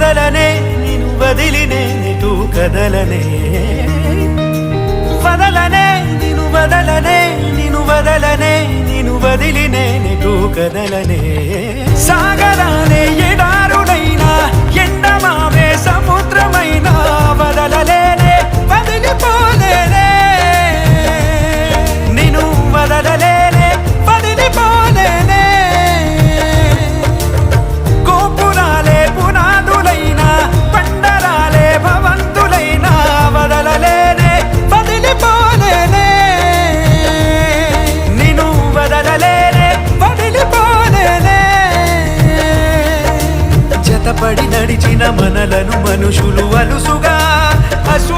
వదలనే నిను వదిలినే నిటు కదలనే వదలనే నిను వదలనే నిను వదలనే నిను వదిలినే నిటు కదలనే సాగరానే ఎడారుడైనా ఎండమావే సముద్రమైనా వదలలేనే వదిలిపోలేనే నిను వదలలేనే వదిలిపోలేనే గోపురాలే పునాదులైనా పండరాలే భవంతులైనా వదలలేనే వదిలిపోలేనే నిను వదలలేనే వదిలిపోలేనే జతపడి నడిచిన మనలను మనుషులు అలుసుగా అసూ